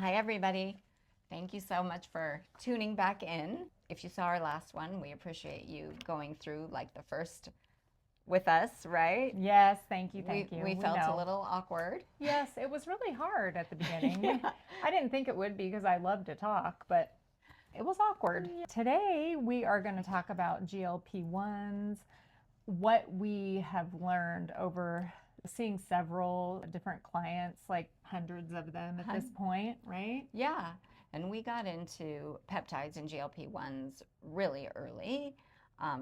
Hi, everybody. Thank you so much for tuning back in. If you saw our last one, we appreciate you going through like the first with us, right? Yes, thank you, thank you. We felt a know. little awkward. Yes, it was really hard at the beginning. I didn't think it would be because I love to talk, but it was awkward. Today we are going to talk about GLP-1s, what we have learned over seeing several different clients, like hundreds of them at this point, right? Yeah. And we got into peptides and GLP-1s really early.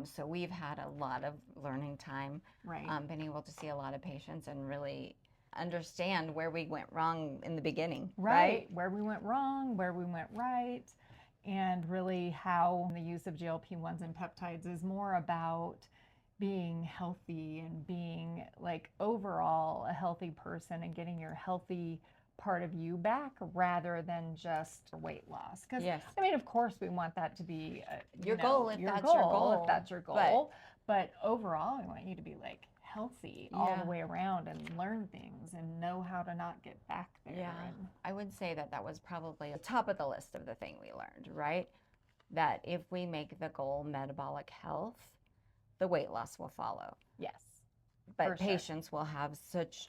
So we've had a lot of learning time, Right. Been able to see a lot of patients and really understand where we went wrong in the beginning. Right. Where we went wrong, where we went right, and really how the use of GLP-1s and peptides is more about being healthy and being like overall a healthy person and getting your healthy part of you back rather than just weight loss. Because Yes. I mean, of course, we want that to be Your goal, if that's your goal. if that's your goal. But overall, we want you to be like healthy all the way around and learn things and know how to not get back there. Yeah, I would say that that was probably the top of the list of the thing we learned, right? That if we make the goal metabolic health, the weight loss will follow. Yes. But patients will have such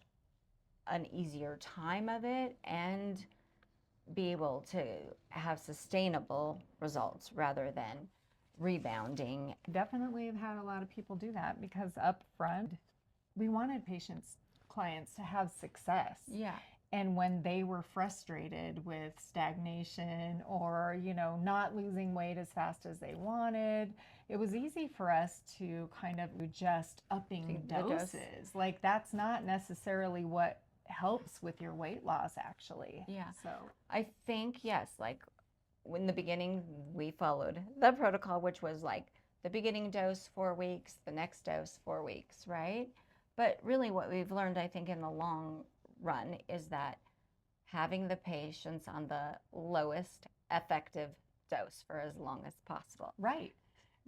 an easier time of it and be able to have sustainable results rather than rebounding. Definitely have had a lot of people do that because up front, we wanted clients to have success. Yeah. And when they were frustrated with stagnation or, not losing weight as fast as they wanted, it was easy for us to kind of just upping doses. Like that's not necessarily what helps with your weight loss, actually. Yeah. So I think, yes, like in the beginning, we followed the protocol, which was like the beginning dose 4 weeks, the next dose 4 weeks, right? But really what we've learned, I think, in the long run is that having the patients on the lowest effective dose for as long as possible. Right.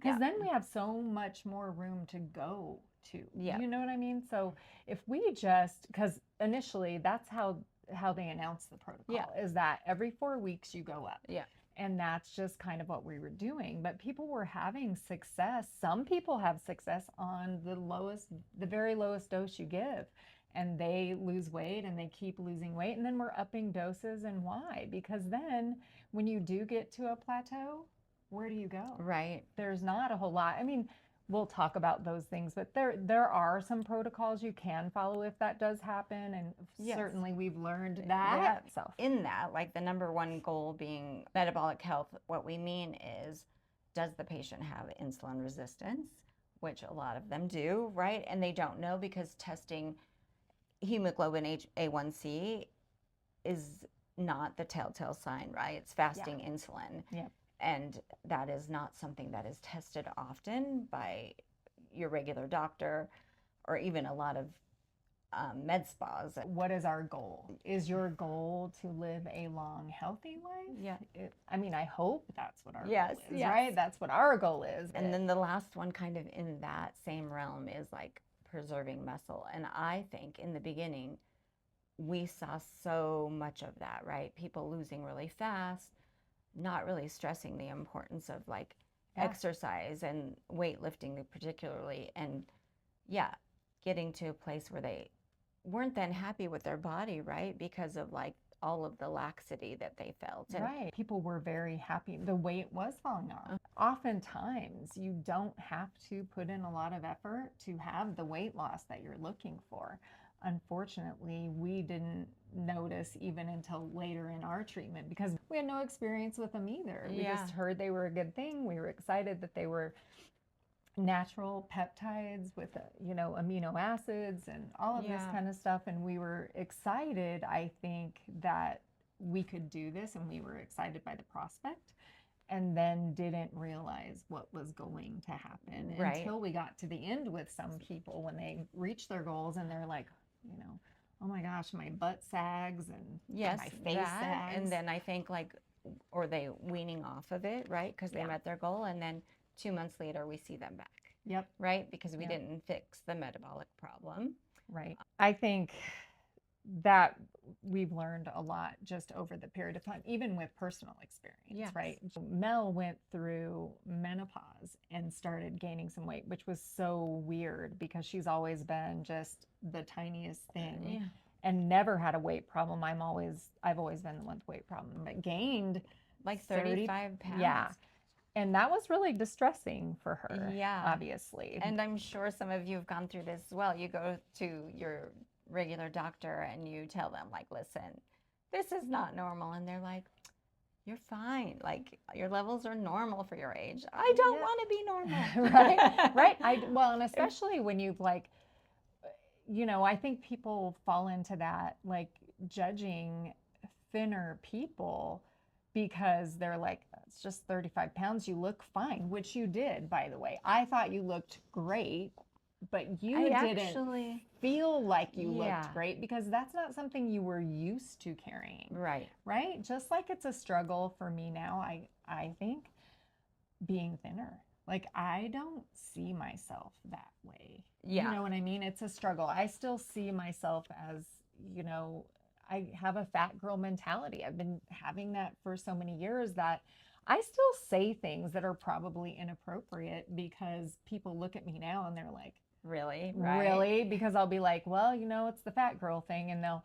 Because then we have so much more room to go to. Yeah. You know what I mean? So if we just, because initially that's how they announced the protocol, is that every 4 weeks you go up. Yeah. And that's just kind of what we were doing. But people were having success. Some people have success on the very lowest dose you give. And they lose weight and they keep losing weight. And then we're upping doses. And why? Because then when you do get to a plateau, where do you go? Right. There's not a whole lot. I mean, we'll talk about those things, but there are some protocols you can follow if that does happen. And certainly we've learned that. So in that, like the number one goal being metabolic health, what we mean is, does the patient have insulin resistance? Which a lot of them do, right? And they don't know because testing hemoglobin A1C is not the telltale sign, right? It's fasting insulin. Yeah. And that is not something that is tested often by your regular doctor or even a lot of med spas. What is our goal? Is your goal to live a long, healthy life? Yeah. I mean, I hope that's what our goal is, right? That's what our goal is. And then the last one kind of in that same realm is like preserving muscle. And I think in the beginning, we saw so much of that, right? People losing really fast, not really stressing the importance of like exercise and weightlifting particularly. And getting to a place where they weren't then happy with their body, right? Because of like all of the laxity that they felt. Right. People were very happy. The weight was falling off. Oftentimes, you don't have to put in a lot of effort to have the weight loss that you're looking for. Unfortunately, we didn't notice even until later in our treatment because we had no experience with them either. We just heard they were a good thing. We were excited that they were natural peptides with amino acids and all of this kind of stuff, and we were excited, I think, that we could do this, and we were excited by the prospect, and then didn't realize what was going to happen until we got to the end with some people when they reach their goals and they're like, oh my gosh, my butt sags and my face sags. And then I think or they weaning off of it, right? Because they met their goal, and then 2 months later, we see them back. Yep. Right? Because we didn't fix the metabolic problem. Right. I think that we've learned a lot just over the period of time, even with personal experience, Yes. right? Mel went through menopause and started gaining some weight, which was so weird because she's always been just the tiniest thing Yeah. and never had a weight problem. I've always been the one with weight problem, but gained Like 30 35 pounds. Yeah. And that was really distressing for her, Yeah. obviously. And I'm sure some of you have gone through this as well. You go to your regular doctor and you tell them, like, listen, this is not normal. And they're like, you're fine. Like, your levels are normal for your age. I don't Yeah. want to be normal. Right. And especially when you've like, I think people fall into that, like judging thinner people because they're like, it's just 35 pounds. You look fine, which you did, by the way. I thought you looked great, but you didn't feel like you looked great because that's not something you were used to carrying. Right. Right. Just like it's a struggle for me now, I think being thinner. Like, I don't see myself that way. Yeah. You know what I mean? It's a struggle. I still see myself as, I have a fat girl mentality. I've been having that for so many years that I still say things that are probably inappropriate because people look at me now and they're like, really? Really? Because I'll be like, well, it's the fat girl thing. And they'll,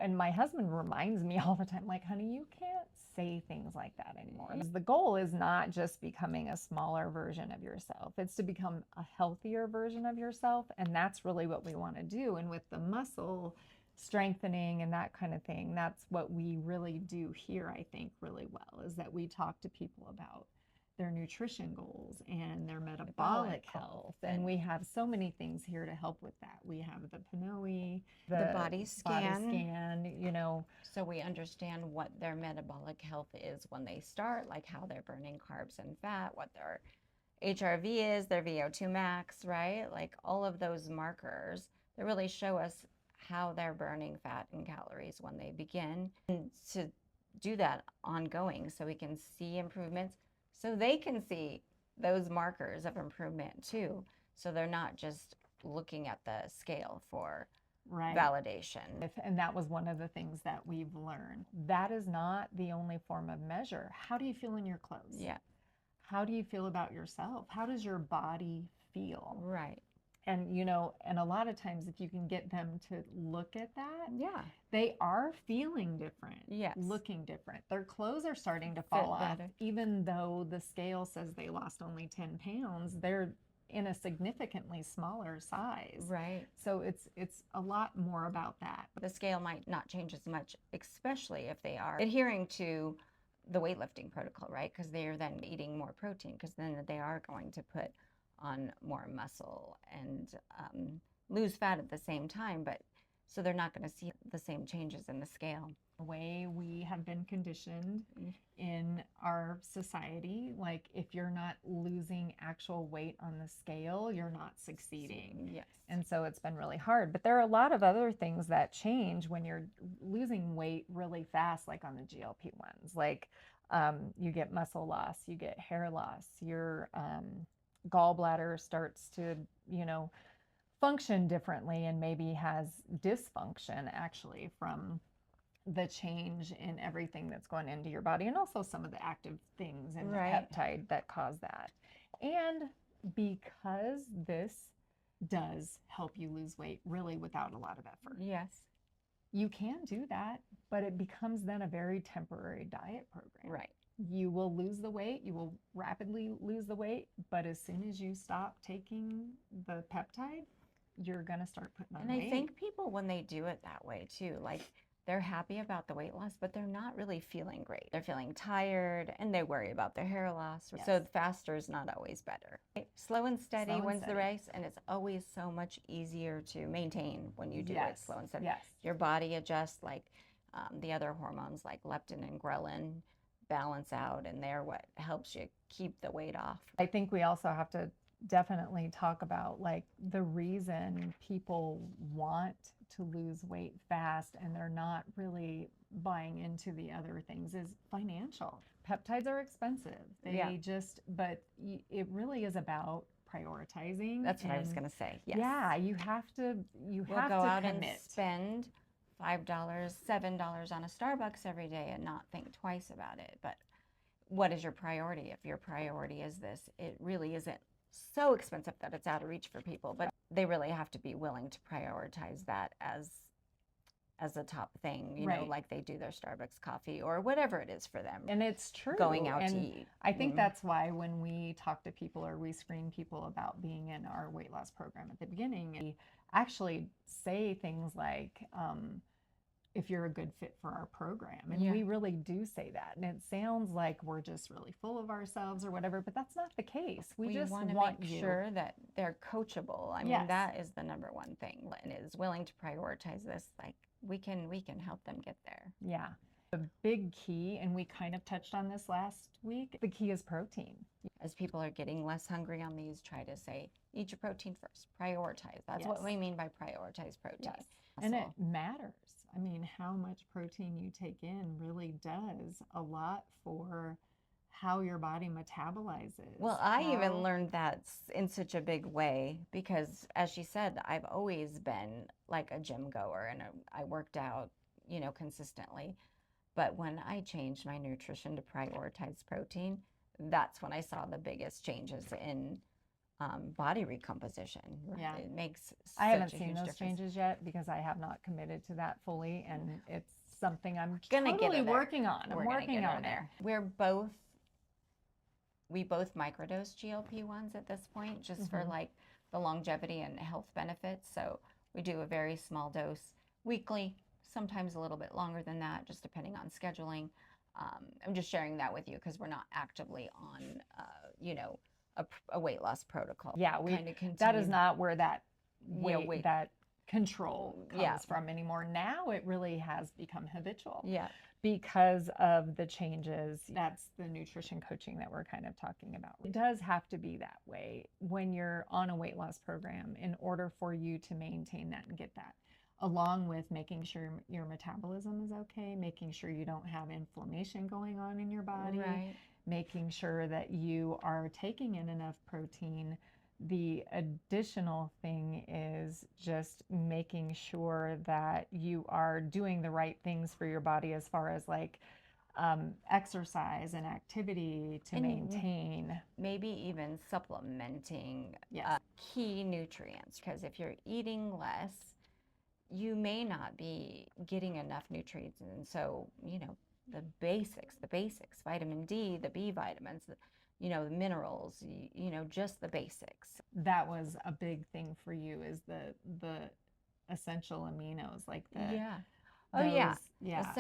and my husband reminds me all the time, like, honey, you can't say things like that anymore. The goal is not just becoming a smaller version of yourself. It's to become a healthier version of yourself. And that's really what we want to do. And with the muscle strengthening and that kind of thing, that's what we really do here, I think, really well, is that we talk to people about their nutrition goals and their metabolic health. And we have so many things here to help with that. We have the PNOE, the body scan, so we understand what their metabolic health is when they start, like how they're burning carbs and fat, what their HRV is, their VO2 max, right? Like all of those markers that really show us how they're burning fat and calories when they begin, and to do that ongoing so we can see improvements, so they can see those markers of improvement too. So they're not just looking at the scale for validation. And that was one of the things that we've learned. That is not the only form of measure. How do you feel in your clothes? Yeah. How do you feel about yourself? How does your body feel? Right. And, and a lot of times if you can get them to look at that, yeah, they are feeling different, yes, looking different. Their clothes are starting to fall off. Even though the scale says they lost only 10 pounds, they're in a significantly smaller size. Right. So it's a lot more about that. The scale might not change as much, especially if they are adhering to the weightlifting protocol, right? Because they are then eating more protein, because then they are going to put on more muscle and lose fat at the same time, but so they're not going to see the same changes in the scale. The way we have been conditioned in our society, like if you're not losing actual weight on the scale, you're not succeeding. Yes. And so it's been really hard. But there are a lot of other things that change when you're losing weight really fast, like on the GLP-1s. Like you get muscle loss, you get hair loss, your gallbladder starts to, function differently and maybe has dysfunction actually from the change in everything that's going into your body, and also some of the active things in the peptide that cause that. And because this does help you lose weight really without a lot of effort. Yes. You can do that, but it becomes then a very temporary diet program. Right. You will lose the weight, you will rapidly lose the weight, but as soon as you stop taking the peptide, you're going to start putting on weight. And I think people, when they do it that way too, like they're happy about the weight loss, but they're not really feeling great. They're feeling tired and they worry about their hair loss. Yes. So faster is not always better. Slow and steady wins the race, and it's always so much easier to maintain when you do it slow and steady. Yes. Your body adjusts, like the other hormones like leptin and ghrelin balance out, and they're what helps you keep the weight off. I think we also have to definitely talk about like the reason people want to lose weight fast and they're not really buying into the other things is financial. Peptides are expensive. But it really is about prioritizing. That's what I was going to say. Yes. Yeah, you have to go out and spend $5, $7 on a Starbucks every day and not think twice about it. But what is your priority? If your priority is this, it really isn't so expensive that it's out of reach for people, but they really have to be willing to prioritize that as a top thing, you know, Right. like they do their Starbucks coffee or whatever it is for them. And it's true. Going out to And eat. I think that's why when we talk to people or we screen people about being in our weight loss program at the beginning, we actually say things like, if you're a good fit for our program. And Yeah. we really do say that. And it sounds like we're just really full of ourselves or whatever, but that's not the case. We just want to want make you. sure that they're coachable. I mean, Yes. that is the number one thing, and is willing to prioritize this. Like we can help them get there. Yeah. The big key, and we kind of touched on this last week, the key is protein. As people are getting less hungry on these, try to say, eat your protein first. Prioritize. That's what Yes. we mean by prioritize protein. Yes. And it Muscle. matters. I mean, how much protein you take in really does a lot for how your body metabolizes. Well, I even how- learned that in such a big way because, as she said, I've always been like a gym goer and I worked out, you know, consistently. But when I changed my nutrition to prioritize protein, that's when I saw the biggest changes in body recomposition. Yeah. It makes I haven't such a seen huge those difference. changes yet because I have not committed to that fully, and it's something I'm Gonna get totally her there. working on. I'm We're gonna working get her on there. it. We both microdose GLP-1s at this point, just for Mhm. like the longevity and health benefits. So we do a very small dose weekly, sometimes a little bit longer than that, just depending on scheduling. I'm just sharing that with you because we're not actively on, you know, a weight loss protocol. Yeah, Kinda that is continue- not where that Yeah, weight, that control comes Yeah. from anymore. Now it really has become habitual Yeah. because of the changes. That's the nutrition coaching that we're kind of talking about. It does have to be that way when you're on a weight loss program in order for you to maintain that and get that, along with making sure your metabolism is okay, making sure you don't have inflammation going on in your body, Right. making sure that you are taking in enough protein. The additional thing is just making sure that you are doing the right things for your body as far as like exercise and activity to And maintain. Maybe even supplementing Yes. key nutrients, because if you're eating less, you may not be getting enough nutrients. And so, you know, the basics, vitamin D, the B vitamins, you know, the minerals, you know, just the basics. That was a big thing for you, is the essential aminos, like the Yeah. Oh, yeah. those- yeah.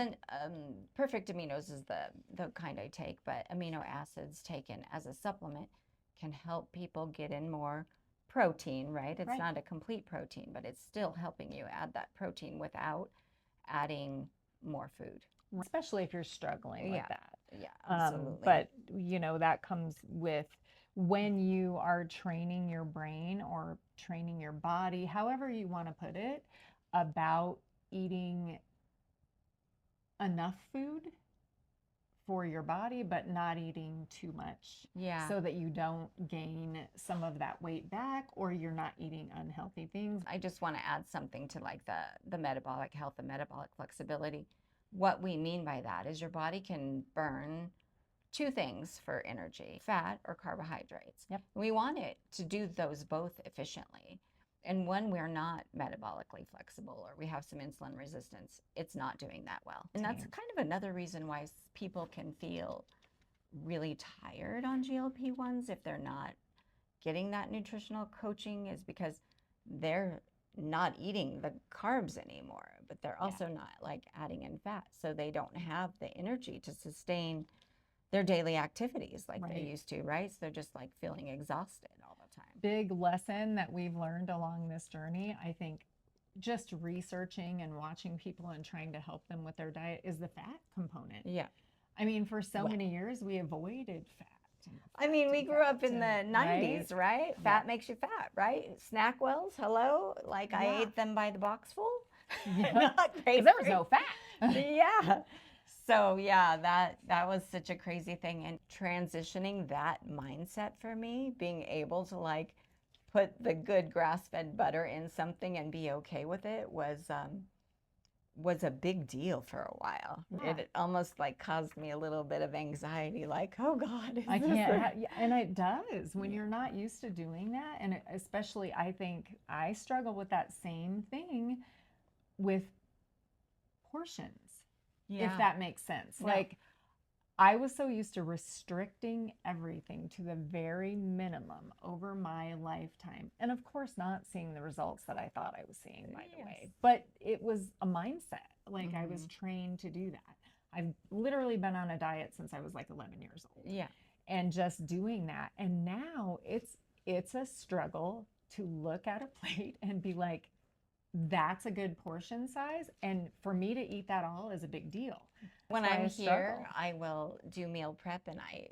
Perfect aminos is the kind I take, but amino acids taken as a supplement can help people get in more protein, right? It's Right. not a complete protein, but it's still helping you add that protein without adding more food. Especially if you're struggling Yeah. with that. Yeah, absolutely. But you know, that comes with when you are training your brain or training your body, however you want to put it, about eating enough food for your body, but not eating too much, Yeah. so that you don't gain some of that weight back, or you're not eating unhealthy things. I just want to add something to like the metabolic health and metabolic flexibility. What we mean by that is your body can burn two things for energy, fat or carbohydrates. Yep. We want it to do those both efficiently. And when we're not metabolically flexible or we have some insulin resistance, it's not doing that well. And that's Same. kind of another reason why people can feel really tired on GLP-1s if they're not getting that nutritional coaching, is because they're not eating the carbs anymore, but they're also not like adding in fat. So they don't have the energy to sustain their daily activities like they Right. used to, right? So they're just like feeling exhausted all the time. Big lesson that we've learned along this journey, I think, just researching and watching people and trying to help them with their diet, is the fat component. Yeah. I mean, for so Well- many years, we avoided fat. I mean, we grew up in the and- 90s, right? Yeah. Fat makes you fat, right? Snackwells, hello? Like I Yeah. ate them by the boxful. Yeah. Not 'Cause crazy. there was no fat. Yeah. So yeah, that was such a crazy thing. And transitioning that mindset for me, being able to like put the good grass-fed butter in something and be okay with it, was a big deal for a while. Yeah. It almost like caused me a little bit of anxiety, like, oh God, is I this can't, yeah, and it does when Yeah. you're not used to doing that. And especially, I think I struggle with that same thing with portions, if that makes sense. No. Like, I was so used to restricting everything to the very minimum over my lifetime. And of course, not seeing the results that I thought I was seeing, by the way. Yes. But it was a mindset. Like, I was Mhm. trained to do that. I've literally been on a diet since I was like 11 years old. Yeah. And just doing that. And now it's a struggle to look at a plate and be like, that's a good portion size. And for me to eat that all is a big deal. When That's why I'm I here, struggle. I will do meal prep, and I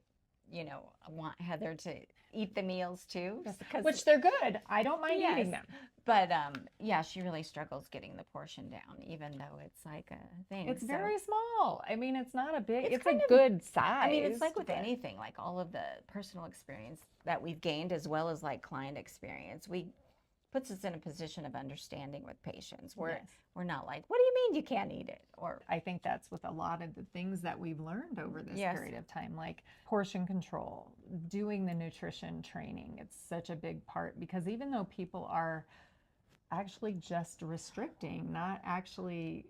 want Heather to eat the meals too, just because. Which they're good. I don't mind Yes. eating them. But yeah, she really struggles getting the portion down, even though it's like a thing. It's So very small. I mean, it's not a big, It's it's a kind of- good size. I mean, it's like with but- anything, like all of the personal experience that we've gained, as well as like client experience, puts us in a position of understanding with patients. We're not like, what do you mean you can't eat it? Or I think that's with a lot of the things that we've learned over this Yes. period of time, like portion control, doing the nutrition training. It's such a big part because even though people are actually just restricting, not actually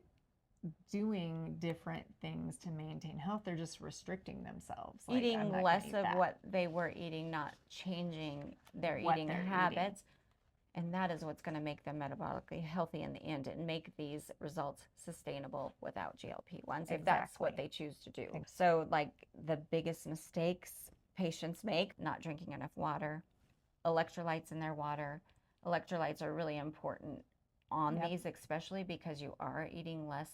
doing different things to maintain health, they're just restricting themselves. Like, I'm eating not gonna less eat of that. what they were eating, not changing their What eating they're eating. habits. And that is what's going to make them metabolically healthy in the end and make these results sustainable without GLP-1s, if that's what Exactly. they choose to do. So, like the biggest mistakes patients make, not drinking enough water, electrolytes in their water. Electrolytes are really important on Yep. these, especially because you are eating less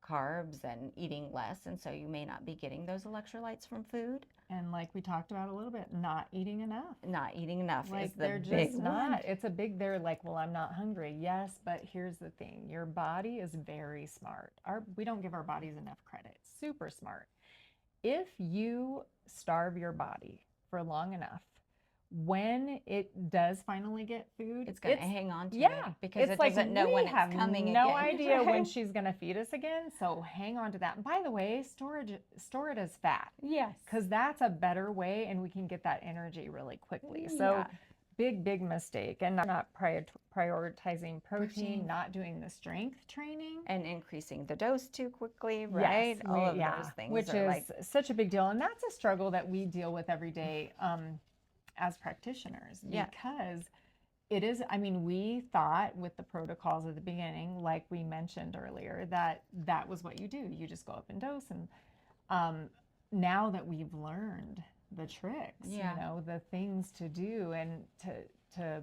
carbs and eating less, and so you may not be getting those electrolytes from food. And like we talked about a little bit, not eating enough. Not eating enough Like is the they're big just one. not. It's a big, they're like, well, I'm not hungry. Yes, but here's the thing. Your body is very smart. We don't give our bodies enough credit. Super smart. If you starve your body for long enough, when it does finally get food, It's going to hang on to it yeah, because it's it like doesn't know we when it's have coming no again. idea when right? she's going to feed us again. So hang on to that. And by the way, store it as fat Yes. because that's a better way, and we can get that energy really quickly. So Yeah. big mistake, and not prioritizing protein, Protein. not doing the strength training. And increasing the dose too quickly, right? Yes, All of those things which are is like such a big deal, and that's a struggle that we deal with every day as practitioners Yeah. because it is. I mean, we thought with the protocols at the beginning, like we mentioned earlier, that was what you do. You just go up in dose, and now that we've learned the tricks, Yeah. you know, the things to do, and to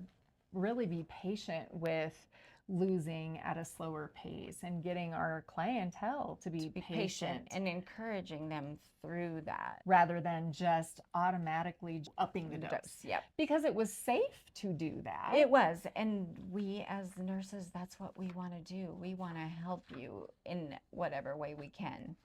really be patient with losing at a slower pace and getting our clientele to be patient and encouraging them through that rather than just automatically upping the dose. Yep. Because it was safe to do that. It was. And we as nurses, that's what we want to do. We want to help you in whatever way we can.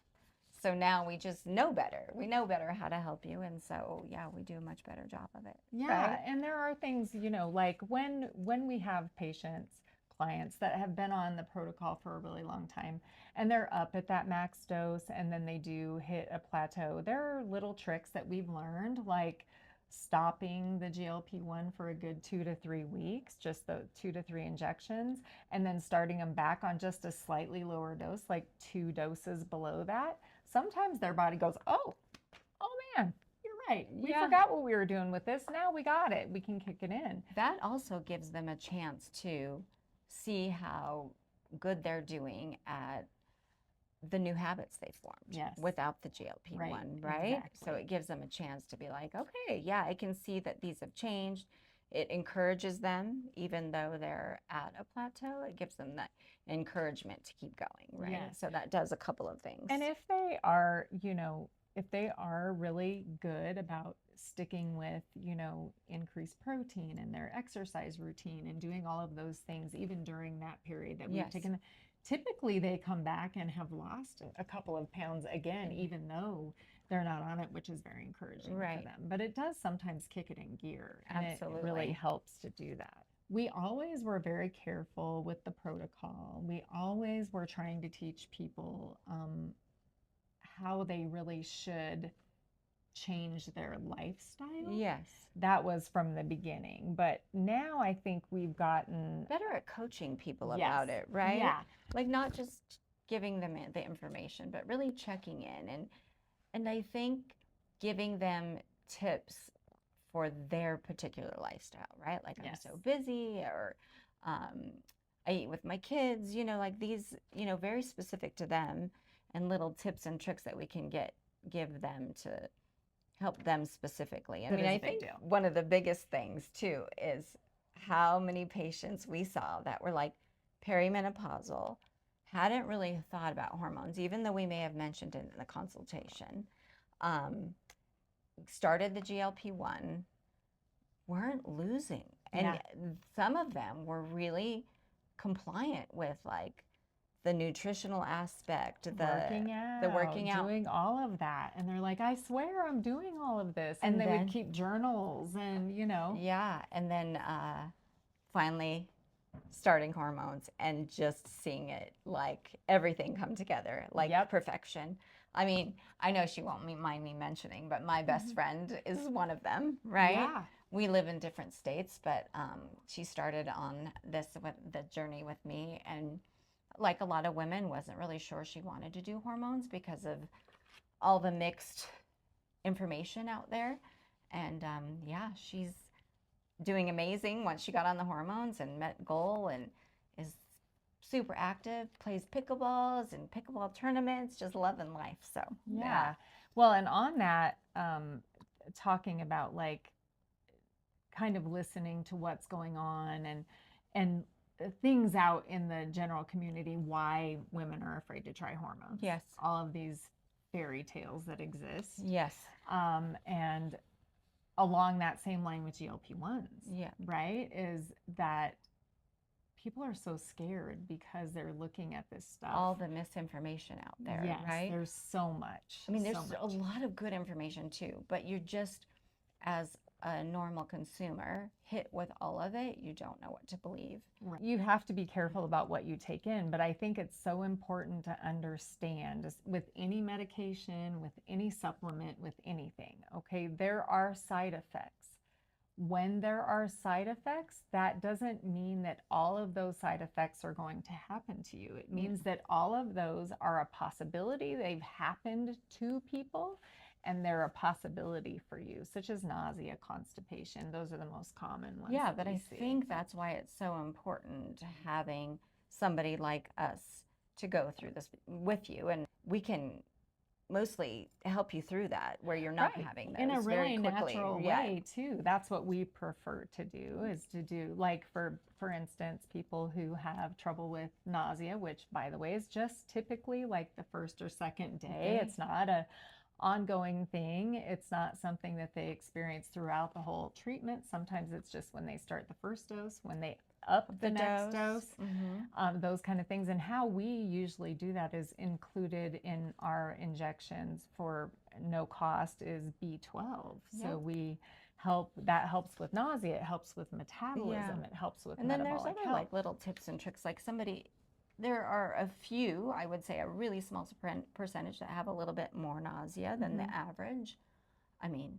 So now we just know better. We know better how to help you. And so, yeah, we do a much better job of it. Yeah. Right? And there are things, you know, like when we have clients that have been on the protocol for a really long time and they're up at that max dose and then they do hit a plateau, there are little tricks that we've learned, like stopping the GLP-1 for a good 2 to 3 weeks, just the 2 to 3 injections, and then starting them back on just a slightly lower dose, like 2 doses below that. Sometimes their body goes, oh man, you're right. We Yeah. forgot what we were doing with this. Now we got it. We can kick it in. That also gives them a chance to see how good they're doing at the new habits they formed Yes. without the GLP-1, right? So exactly. it gives them a chance to be like, okay, yeah, I can see that these have changed. It encourages them, even though they're at a plateau, it gives them that encouragement to keep going, right? Yes. So that does a couple of things. And if they are, you know, if they are really good about sticking with, you know, increased protein in their exercise routine and doing all of those things, even during that period that we've Yes. taken, typically they come back and have lost a couple of pounds again, even though they're not on it, which is very encouraging Right. for them. But it does sometimes kick it in gear, and it Absolutely. really helps to do that. We always were very careful with the protocol. We always were trying to teach people how they really should change their lifestyle. Yes. That was from the beginning. But now I think we've gotten Better at coaching people yes, about it, right? yeah, Like not just giving them the information, but really checking in and I think giving them tips for their particular lifestyle, right? Like I'm yes, so busy, or I eat with my kids, like these, very specific to them, and little tips and tricks that we can give them to help them specifically. I that mean, is a I big think deal. one of the biggest things too is how many patients we saw that were like perimenopausal, hadn't really thought about hormones, even though we may have mentioned it in the consultation. Started the GLP-1, weren't losing. And Yeah. some of them were really compliant with like the nutritional aspect, the working out. doing all of that. And they're like, I swear I'm doing all of this. And And they then, would keep journals and, yeah. And then finally starting hormones and just seeing it like everything come together, like Yep. perfection. I mean, I know she won't mind me mentioning, but my best friend is one of them, right? Yeah. We live in different states, but she started on the journey with me, and like a lot of women, wasn't really sure she wanted to do hormones because of all the mixed information out there. And yeah, she's doing amazing once she got on the hormones and met goal, and is super active, plays pickleballs and pickleball tournaments, just loving life. So Yeah. Well, and on that, talking about like kind of listening to what's going on and things out in the general community, why women are afraid to try hormones. Yes. All of these fairy tales that exist. Yes. And along that same line with GLP-1s, Yeah. right, is that people are so scared because they're looking at this stuff. All the misinformation out there, yes, right? there's so much. I mean, there's so a much. lot of good information too, but you're just, as a normal consumer, hit with all of it, you don't know what to believe. Right. You have to be careful about what you take in, but I think it's so important to understand with any medication, with any supplement, with anything, okay, there are side effects. When there are side effects, that doesn't mean that all of those side effects are going to happen to you. It means that all of those are a possibility. They've happened to people, and they're a possibility for you, such as nausea, constipation. Those are the most common ones. Yeah, that but we I see. think that's why it's so important having somebody like us to go through this with you, and we can mostly help you through that, where you're not Right. having those in a very really quickly. natural way too. That's what we prefer to do, is to do, like, for instance, people who have trouble with nausea, which by the way is just typically like the first or second day. Okay. It's not a ongoing thing. It's not something that they experience throughout the whole treatment. Sometimes it's just when they start the first dose, when they up the next dose, those kind of things. And how we usually do that is included in our injections for no cost is B12. Yep. So that helps with nausea, it helps with metabolism, it helps with And then there's metabolic other health. like little tips and tricks, like there are a few, I would say a really small percentage that have a little bit more nausea than the average. I mean,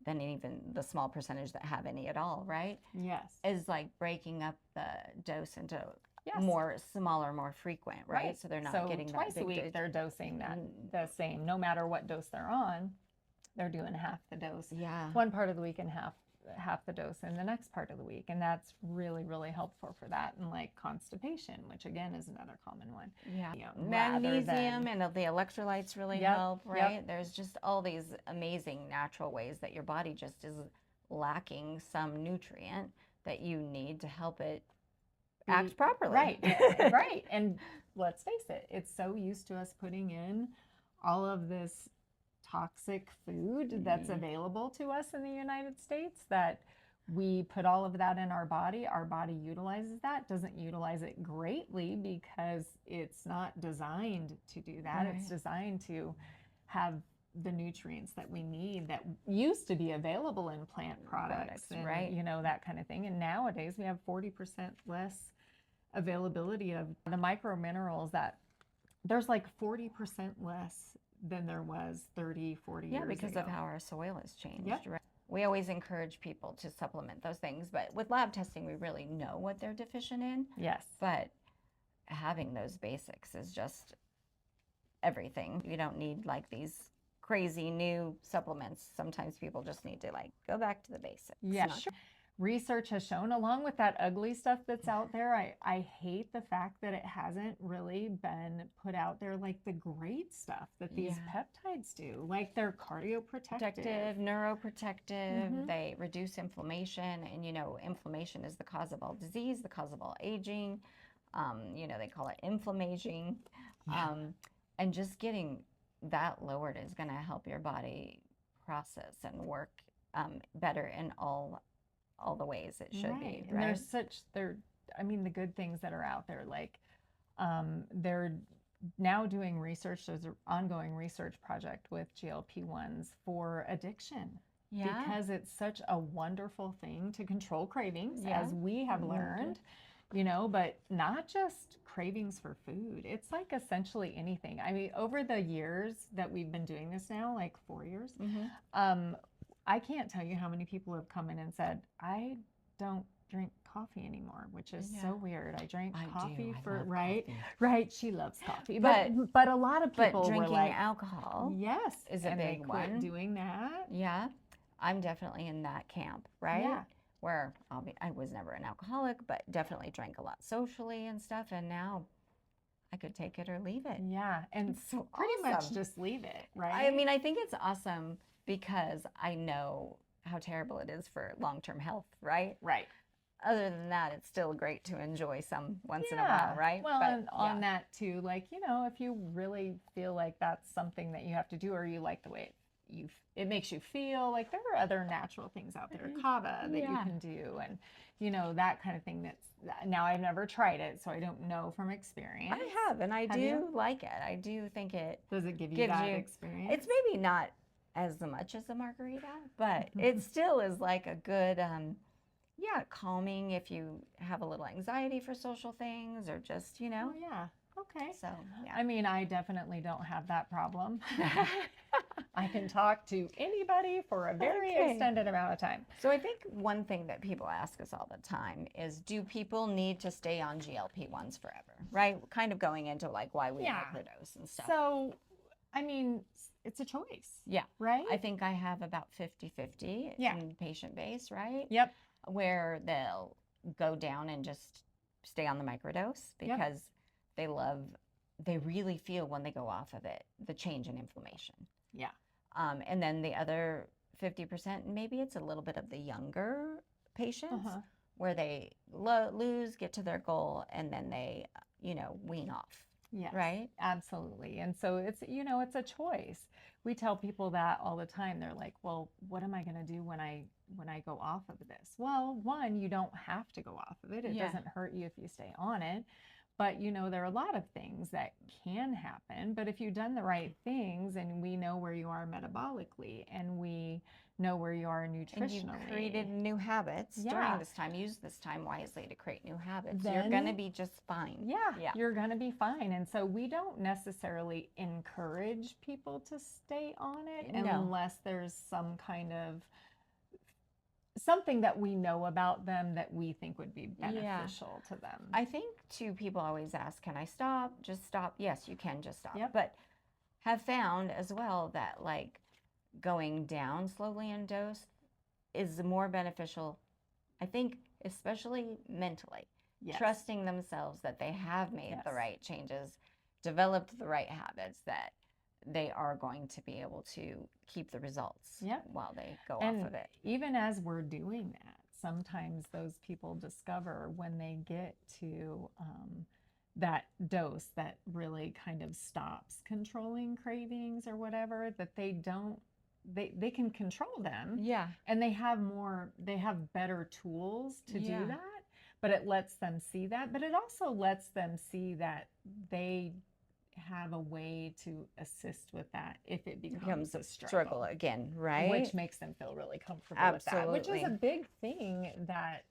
than even the small percentage that have any at all, right? Yes. Is like breaking up the dose into Yes. more smaller, more frequent, right? So they're not getting that twice big a week dose. they're dosing that the same, no matter what dose they're on, they're doing half the dose. Yeah. One part of the week and half the dose in the next part of the week, and that's really, really helpful for that. And like constipation, which again is another common one. Yeah. You know, Magnesium and the electrolytes really Yep, help, yep. right? There's just all these amazing natural ways that your body just is lacking some nutrient that you need to help it act properly. Right. Right. And let's face it, it's so used to us putting in all of this toxic food that's available to us in the United States that we put all of that in our body utilizes that, doesn't utilize it greatly because it's not designed to do that. Right. It's designed to have the nutrients that we need that used to be available in plant products and, right? you know, that kind of thing. And nowadays we have 40% less availability of the micro minerals that there's like 40% less than there was 30, 40 years ago. Yeah, because of how our soil has changed, Yep. right? We always encourage people to supplement those things, but with lab testing, we really know what they're deficient in. Yes. But having those basics is just everything. You don't need like these crazy new supplements. Sometimes people just need to like go back to the basics. Yeah, sure. Research has shown, along with that ugly stuff that's out there, I hate the fact that it hasn't really been put out there, like the great stuff that these peptides do, like they're cardioprotective, neuroprotective, they reduce inflammation, and you know, inflammation is the cause of all disease, the cause of all aging. You know, they call it inflammaging. And just getting that lowered is going to help your body process and work better in all the ways it should be. And I mean, the good things that are out there, like they're now doing research. There's an ongoing research project with GLP-1s for addiction. Because it's such a wonderful thing to control cravings, as we have learned, you know, but not just cravings for food. It's like essentially anything. I mean, over the years that we've been doing this now, like 4 years, I can't tell you how many people have come in and said, I don't drink coffee anymore, which is so weird. I drank coffee for, right? Coffee. Right. She loves coffee. But a lot of people drinking were like, alcohol is a big one. Doing that. Yeah. I'm definitely in that camp, right? Yeah. Where I was never an alcoholic, but definitely drank a lot socially and stuff. And now I could take it or leave it. Yeah. And it's so pretty awesome. much just leave it, right? I mean, I think it's awesome because I know how terrible it is for long-term health, right? Right. Other than that, it's still great to enjoy some once in a while, right? Well, and on that too, like, you know, if you really feel like that's something that you have to do, or you like the way it makes you feel, like there are other natural things out there, kava that you can do, and you know, that kind of thing. Now I've never tried it, so I don't know from experience. I have, and I do like it. I do think it does it give you that experience. It's maybe not as much as a margarita, but it still is like a good calming if you have a little anxiety for social things, or just, you know. Okay. So, I mean, I definitely don't have that problem. I can talk to anybody for a very extended amount of time. So I think one thing that people ask us all the time is, do people need to stay on GLP-1s forever, right? Kind of going into like why we microdose and stuff. So, I mean, it's a choice. Yeah. Right? I think I have about 50-50 in patient base, right? Yep. Where they'll go down and just stay on the microdose because they really feel when they go off of it, the change in inflammation. Yeah. And then the other 50%, maybe it's a little bit of the younger patients where they get to their goal, and then they, you know, wean off. Yes, right? Absolutely. And so it's, you know, it's a choice. We tell people that all the time. They're like, well, what am I going to do when I go off of this? Well, one, you don't have to go off of it. It doesn't hurt you if you stay on it. But, you know, there are a lot of things that can happen. But if you've done the right things, and we know where you are metabolically, and we know where you are nutritionally. And you created new habits during this time. Use this time wisely to create new habits. Then, you're going to be just fine. Yeah, you're going to be fine. And so we don't necessarily encourage people to stay on it unless there's some kind of something that we know about them that we think would be beneficial to them. I think too, people always ask, can I stop? Just stop. Yes, you can just stop. Yep. But have found as well that like going down slowly in dose is more beneficial, I think, especially mentally. Trusting themselves that they have made the right changes, developed the right habits, that they are going to be able to keep the results while they go off of it. Even as we're doing that, sometimes those people discover when they get to that dose that really kind of stops controlling cravings or whatever, that they can control them. Yeah. And they have better tools to do that, but it lets them see that. But it also lets them see that they have a way to assist with that if it becomes becomes a a struggle again, right? which makes them feel really comfortable with that, which is a Absolutely. big thing that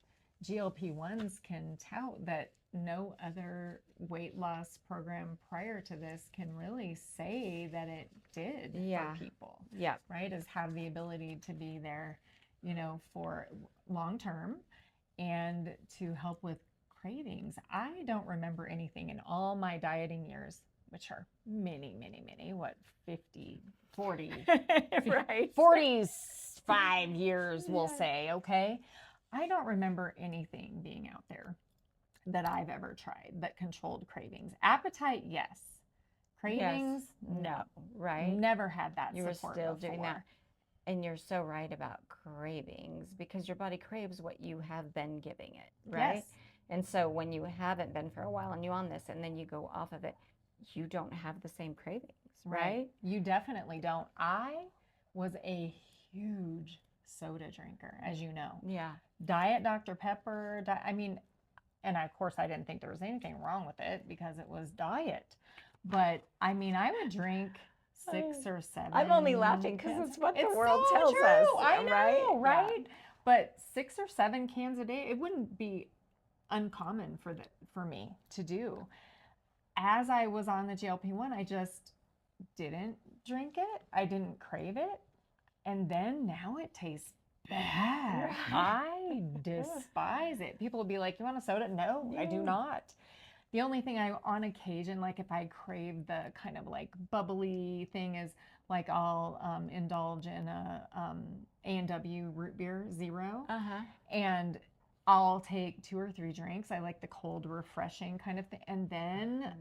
GLP-1s can tout, that no other weight loss program prior to this can really say that it did Yeah. for people, Yeah. right? Is have the ability to be there, for long term and to help with cravings. I don't remember anything in all my dieting years, which are many, many, many, what, 50, 40, Right. 45 years, we'll Yeah. say, okay? I don't remember anything being out there that I've ever tried that controlled cravings. Appetite, yes. Yes. Cravings, no. No. Right. Never had that You were support still doing that. before. And you're so right about cravings because your body craves what you have been giving it, right? Yes. And so when you haven't been for a while and you on this and then you go off of it, you don't have the same cravings, right? You definitely don't. I was a huge soda drinker, as you know. Yeah. Diet Dr. Pepper, and of course I didn't think there was anything wrong with it because it was diet. But I would drink 6 or 7. I'm only laughing because cans. it's what the It's world so tells true. us. I know, right? right? Yeah. But 6 or 7 cans a day, it wouldn't be uncommon for me to do. As I was on the GLP-1, I just didn't drink it. I didn't crave it. And then now it tastes bad. I despise it. People will be like, "You want a soda?" No, I do not. The only thing I, on occasion, like if I crave the kind of like bubbly thing, is like I'll indulge in a A&W root beer zero, and I'll take 2 or 3 drinks. I like the cold, refreshing kind of thing, and then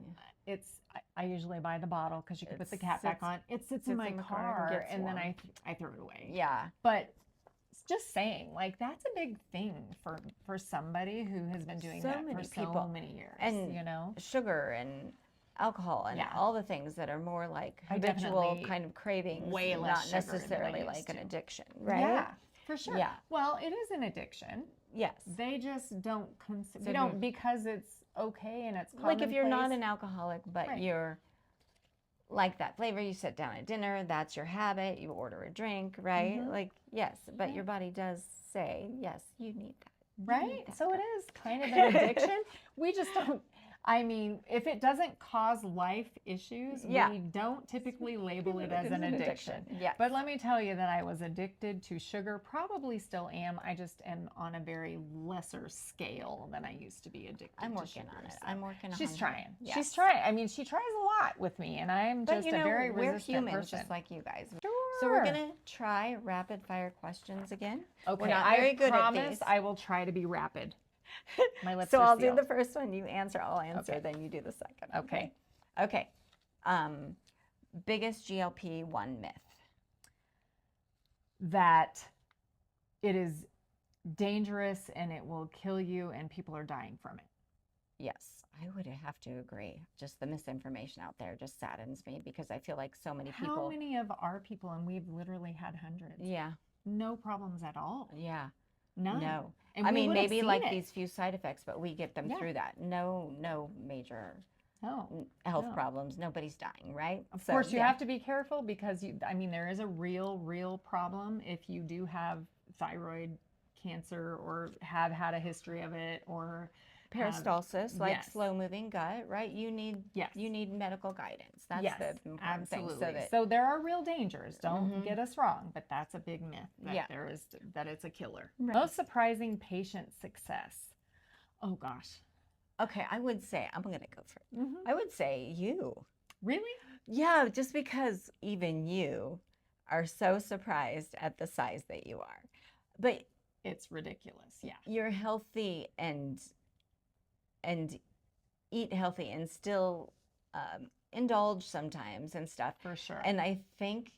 I usually buy the bottle because you can put the cap back on. It sits in my car, and then I throw it away. Yeah. But just saying, like, that's a big thing for somebody who has been doing that for so many years. And sugar and alcohol and all the things that are more like habitual kind of cravings, way less not necessarily like an addiction, right? Yeah, for sure. Yeah. Well, it is an addiction. Yes. They just don't because it's okay and it's like if you're not an alcoholic, but you're like that flavor, you sit down at dinner, that's your habit, you order a drink, right? Like, yes, but your body does say, yes, you need that. Right? So it is kind of an addiction. We just don't, if it doesn't cause life issues, we don't typically label it as an addiction. Yeah. But let me tell you that I was addicted to sugar, probably still am. I just am on a very lesser scale than I used to be addicted to sugar. I'm working on it. I'm working on it. She's trying. Yes. She's trying. She tries a lot with me, and I'm just a very resistant we're humans person. just like you guys. Sure. So we're going to try rapid fire questions again. Okay. We're not very good at these. I will try to be rapid. My lips so are I'll sealed. do the first one, you answer, I'll answer, then you do the second. Okay. Okay. Biggest GLP-1 myth? That it is dangerous and it will kill you and people are dying from it. Yes, I would have to agree. Just the misinformation out there just saddens me because I feel like so many people. How many of our people, and we've literally had hundreds. Yeah. No problems at all. Yeah. None. No. And I mean, maybe like it. these few side effects, but we get them through that. No major health problems. Nobody's dying, right? Of course, you have to be careful because there is a real problem if you do have thyroid cancer or have had a history of it or peristalsis, like slow moving gut, right? You need medical guidance. That's the important thing. So there are real dangers. Don't get us wrong, but that's a big myth that it's a killer. Right. Most surprising patient success. Oh gosh. Okay, I would say I'm going to go for it. I would say you. Really? Yeah, just because even you are so surprised at the size that you are. But it's ridiculous. Yeah. You're healthy and eat healthy and still indulge sometimes and stuff. For sure. And I think,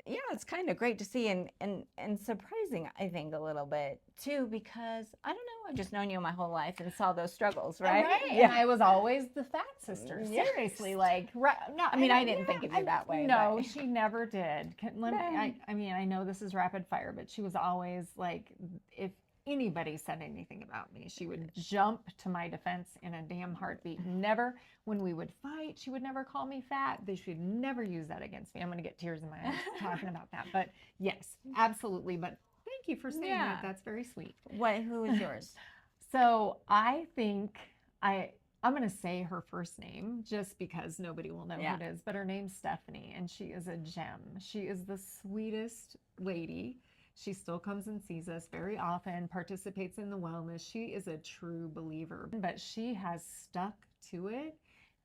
it's kind of great to see and surprising, I think, a little bit too, because I don't know, I've just known you my whole life and saw those struggles, right? Right. Yeah. And I was always the fat sister. Seriously, like, no. I mean, I didn't think of you that way. No, she never did. I know this is rapid fire, but she was always like, if anybody said anything about me, she would jump to my defense in a damn heartbeat. Never, when we would fight, she would never call me fat. They should never use that against me. I'm going to get tears in my eyes talking about that. But yes, absolutely. But thank you for saying Yeah. that. That's very sweet. Who is yours? So I think I'm going to say her first name just because nobody will know Yeah. who it is, but her name's Stephanie, and she is a gem. She is the sweetest lady. She still comes and sees us very often, participates in the wellness. She is a true believer, but she has stuck to it.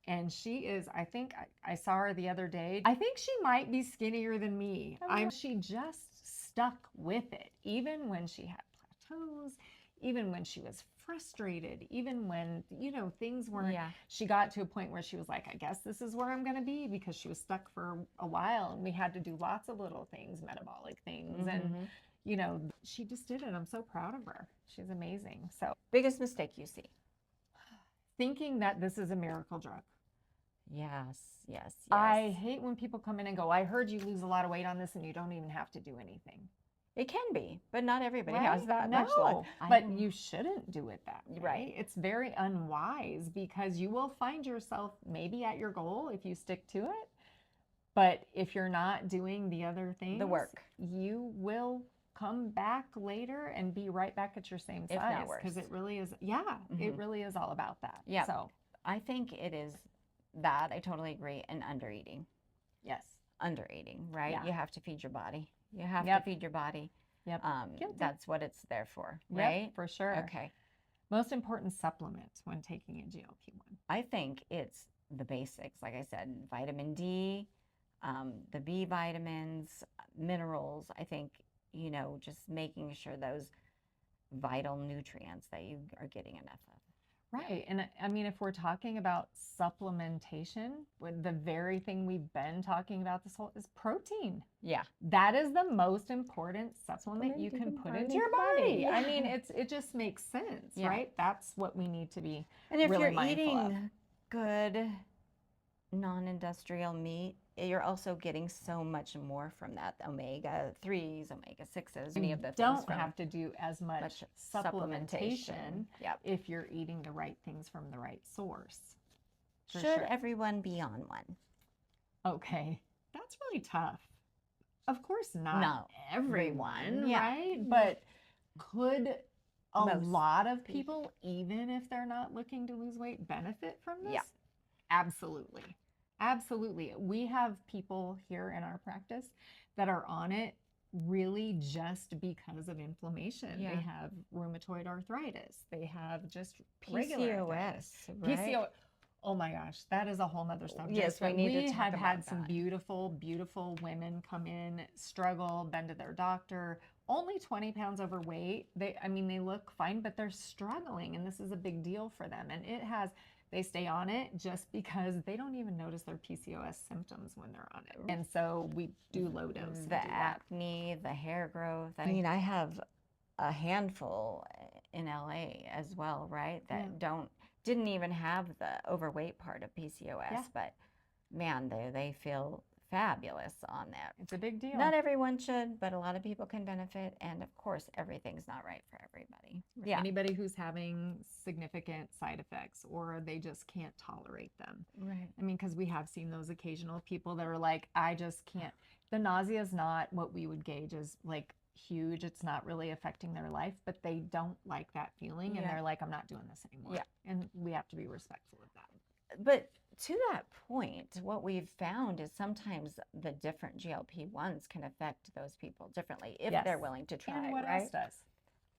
And she is, I think I saw her the other day. I think she might be skinnier than me. She just stuck with it, even when she had plateaus, even when she was frustrated, even when, things weren't, Yeah. she got to a point where she was like, I guess this is where I'm going to be, because she was stuck for a while and we had to do lots of little things, metabolic things. And, she just did it. I'm so proud of her. She's amazing. So Biggest mistake you see? thinking that this is a miracle drug. Yes, yes, yes. I hate when people come in and go, I heard you lose a lot of weight on this and you don't even have to do anything. It can be, but not everybody Right? has that No, much luck. but you shouldn't do it that way. Right. It's very unwise, because you will find yourself maybe at your goal if you stick to it. But if you're not doing the other things, The work. you will come back later and be right back at your same If size, not worse. because it really is. Yeah, it really is all about that. Yeah. So I think it is that. I totally agree. And under eating. yes. Under eating, right? Yeah. You have to feed your body. You have Yep. to feed your body. Yep. Guilty. That's what it's there for, Yep, right? for sure. Okay. Most important supplement when taking a GLP-1. I think it's the basics. Like I said, vitamin D, the B vitamins, minerals. I think, just making sure those vital nutrients that you are getting enough of. Right. And I mean, if we're talking about supplementation, the very thing we've been talking about this whole is protein. Yeah. That is the most important supplement you can put into your body. Yeah. I mean, it just makes sense, Yeah. right? That's what we need to be And if really you're mindful of. eating good non-industrial meat, you're also getting so much more from that. Omega-3s, omega-6s, any of the things Don't from have to do as much supplementation Yep. if you're eating the right things from the right source. For Should sure. everyone be on one? Okay, that's really tough. Of course not No, everyone, yeah. right? But could a Most lot of people, even if they're not looking to lose weight, benefit from this? Yeah. Absolutely. Absolutely. We have people here in our practice that are on it really just because of inflammation. Yeah. They have rheumatoid arthritis. They have just regular arthritis. PCOS, right? PCOS. Oh my gosh, that is a whole nother subject. Yes, we but need to we talk have about had some that. beautiful, beautiful women come in, struggle, been to their doctor, only 20 pounds overweight. They look fine, but they're struggling, and this is a big deal for them. And they stay on it just because they don't even notice their PCOS symptoms when they're on it. And so we do low dose. and The do that. acne, the hair growth. I mean, I have a handful in LA as well, right? That didn't even have the overweight part of PCOS, Yeah. but man, they feel fabulous on that. It's a big deal. Not everyone should, but a lot of people can benefit. And of course, everything's not right for everybody. Yeah. Anybody who's having significant side effects or they just can't tolerate them. Right. I mean, because we have seen those occasional people that are like, I just can't. The nausea is not what we would gauge as like huge. It's not really affecting their life, but they don't like that feeling. And Yeah. they're like, I'm not doing this anymore. Yeah. And we have to be respectful of that. But to that point, what we've found is sometimes the different GLP-1s can affect those people differently if they're Yes. willing to try, And what right? else does?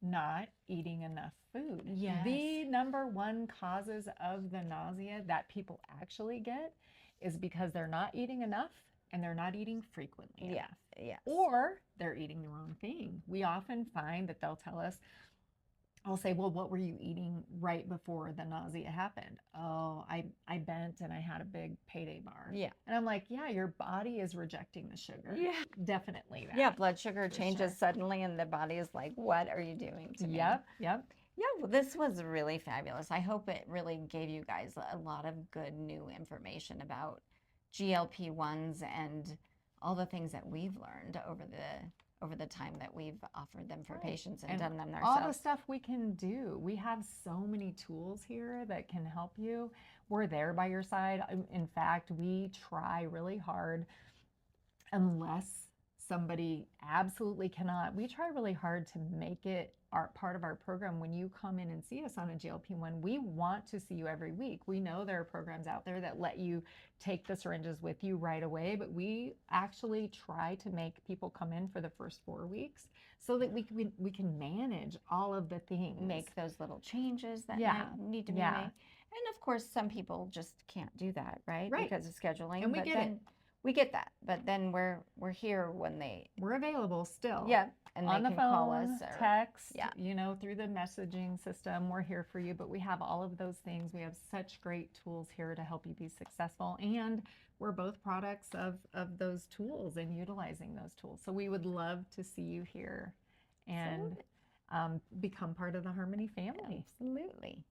Not eating enough food. Yes. The number one causes of the nausea that people actually get is because they're not eating enough and they're not eating frequently Yeah. enough. Yes. Or they're eating the wrong thing. We often find that they'll tell us, I'll say, well, what were you eating right before the nausea happened? Oh, I bent and I had a big payday bar. Yeah. And I'm like, yeah, your body is rejecting the sugar. Yeah. Definitely that. Yeah, blood sugar For changes sure. suddenly and the body is like, what are you doing to me? Yep. Yeah, well, this was really fabulous. I hope it really gave you guys a lot of good new information about GLP-1s and all the things that we've learned over over the time that we've offered them for Right. patients and And done them all the ourselves. stuff we can do. We have so many tools here that can help you. We're there by your side. In fact, we try really hard, unless somebody absolutely cannot. We try really hard to make it part of our program. When you come in and see us on a GLP-1, we want to see you every week. We know there are programs out there that let you take the syringes with you right away, but we actually try to make people come in for the first 4 weeks so that we can manage all of the things. Make those little changes that need to be Yeah. made. And of course, some people just can't do that, right? Right. Because of scheduling. And we but get then it. we get that. But then we're here when We're available still. yeah, and On they the can call phone, us or text, yeah. you know, through the messaging system. We're here for you, but we have all of those things. We have such great tools here to help you be successful, and we're both products of those tools and utilizing those tools. So we would love to see you here and become part of the Harmony family. Absolutely.